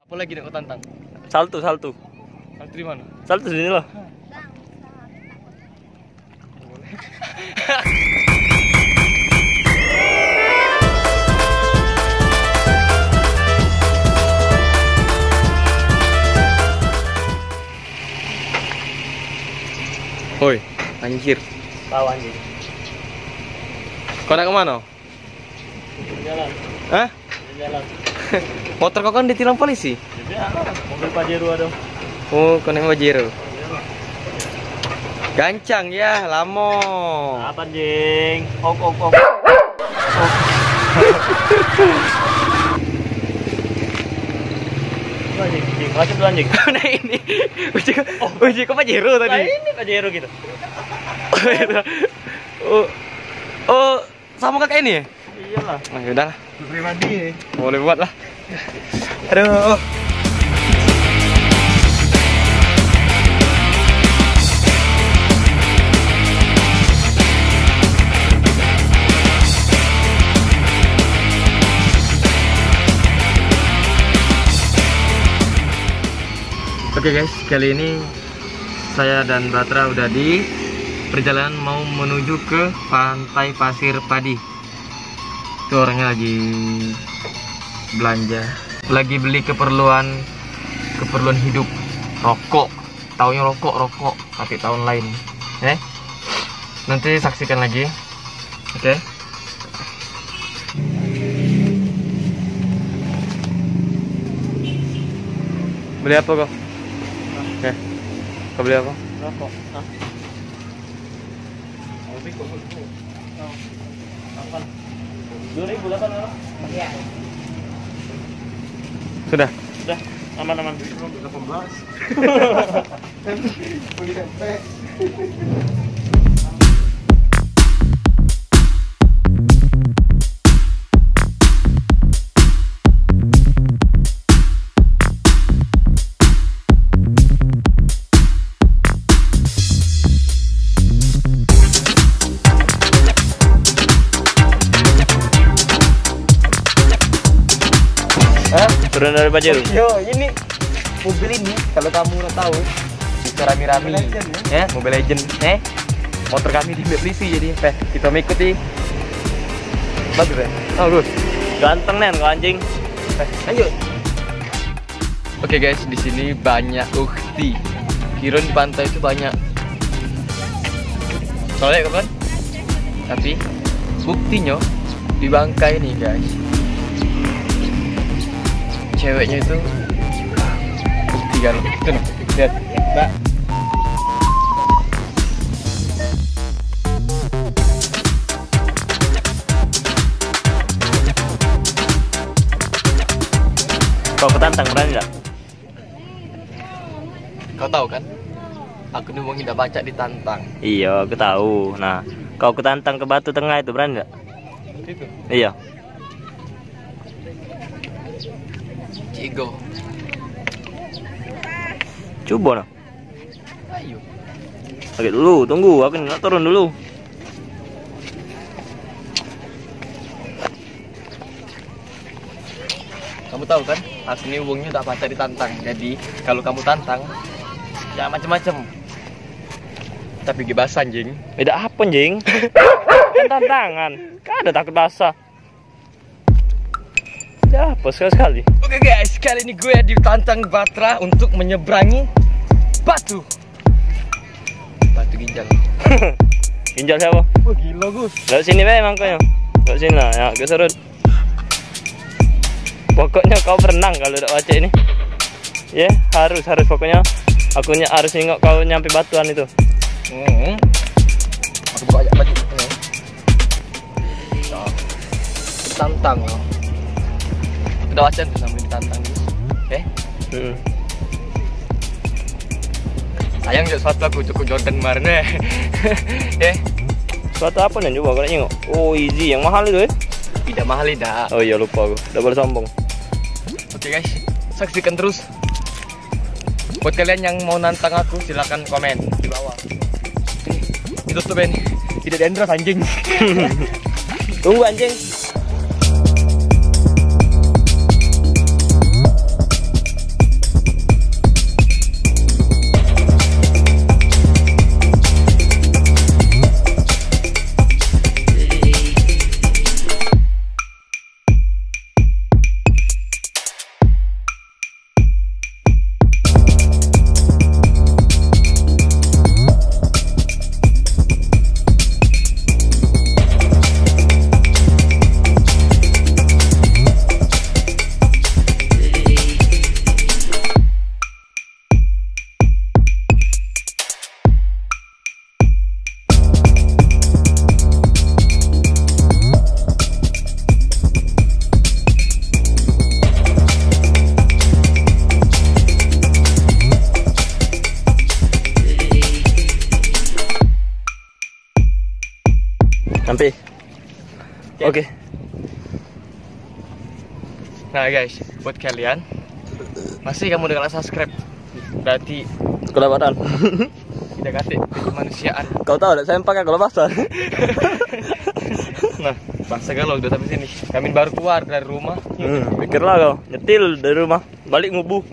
Apa lagi nak kau tantang? Salto. Salto di mana? Salto sini loh. Hoi, anjir. Tahu anjing. Kau nak kemana? Jalan. Hah? Jalan. Motor kau kan ditilang polisi? Mobil Pajero ada. Oh, kau naik Pajero. Gancang ya, lamo. Apa anjing? Ok. Anjing, macam tu anjing. Nah ini, uji kau Pajero Nah, tadi. ini Pajero gitu. Oh, sama kakak ini ya? Iyalah. Nah, yaudah lah. Pribadi. Boleh buat lah. Aduh. Oke guys, kali ini saya dan Batra udah di perjalanan mau menuju ke Pantai Pasir Padi. Itu orangnya lagi belanja, lagi beli keperluan hidup, rokok. Taunya rokok, tapi tahun lain. Nanti saksikan lagi. Oke. Beli apa kok? Oke. Kau beli apa? Rokok. Lebih kok. 2008 lah. Iya. Sudah. Aman. 18. Beli tempe. Turun dari Pajero. Yo, ini mobil ini kalau kamu udah tahu bisa rame-rame ya, Mobile Legend. Motor kami di polisi jadi kita mengikuti. Bagus ya? Bagus. Ganteng nen kau anjing. Lanjut. Oke guys, di sini banyak ukti. Kira di pantai itu banyak. Soalnya kapan? Tapi buktinya di bangkai nih guys. Ceweknya itu bukti kan, itu nih, lihat, Mbak. Kau ketantang berani enggak? Kau tahu kan? Aku dulu tidak baca ditantang. Iya, aku tahu. Nah, kau ketantang ke batu tengah itu berani enggak? Itu. Iya. Cigo. Coba nah. Ayo. Oke dulu, tunggu. Aku nak turun dulu. Kamu tahu kan? Aku ini uangnya tak baca ditantang. Jadi kalau kamu tantang, ya macam-macam. Tapi gibas anjing. Beda apa anjing? Kan tantangan. Kan ada takut basah. Ya, apa sekali. Oke guys, kali ini gue ditantang Batra untuk menyeberangi batu ginjal. Ginjal siapa? Wah gila Gus. Lewat sini be mangkanya. Lewat sini lah, ya gue surut. Pokoknya kau berenang kalau udah baca ini. Ya, harus pokoknya. Akunya harus nengok kau nyampe batuan itu. Aku buka aja baju. Tantang loh. Udah wacan tuh namanya ditantang Gus. Sayang juga suatu aku cukup Jordan kemarin Suatu apa nih coba kau nengok. Oh easy, yang mahal itu Tidak mahal tidak. Oh iya lupa aku, udah boleh sombong. Oke guys, saksikan terus. Buat kalian yang mau nantang aku silahkan komen di bawah. Itu tuh Ben, tidak diendorse anjing. Tunggu anjing. Sampai. Oke. Nah guys, buat kalian masih kamu dengan subscribe, berarti Kelewatan. tidak kate kemanusiaan. Kau tahu enggak saya pakai kalau pasar. Nah, bahasa galau udah sampai sini. Kami baru keluar dari rumah. Pikirlah kau, nyetil dari rumah, balik ngubu.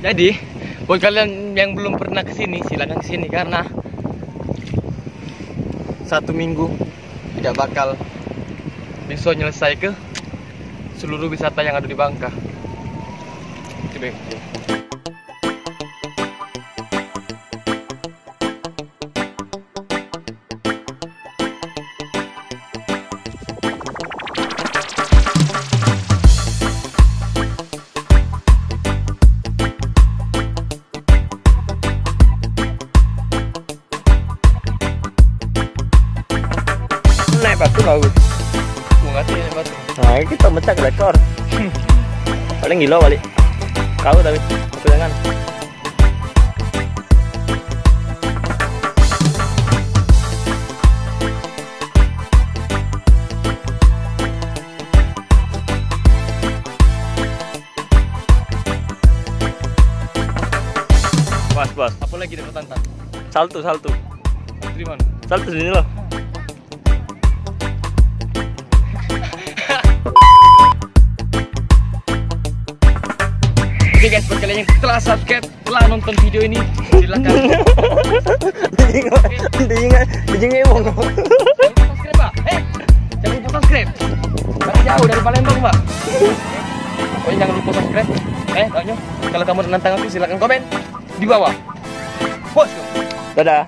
Jadi, buat kalian yang belum pernah kesini, silakan kesini karena 1 minggu tidak bakal bisa nyelesai ke seluruh wisata yang ada di Bangka. Coba. Naik batu bagus. Bunga sih ini batu. Nah, kita mecah rekor. Paling gila balik. Kau tapi aku jangan. Bos. Apa lagi dapat tantang? Salto. Dari mana? Salto sini loh. Oke guys, buat kalian yang telah subscribe, telah nonton video ini, silakan. Dijingai wong. Jangan lupa subscribe, Pak. Jangan lupa subscribe. Masih jauh dari Palembang, Pak. Pokoknya jangan lupa subscribe. Tanya, kalau kamu nantang aku silakan komen di bawah. Bos. Dadah.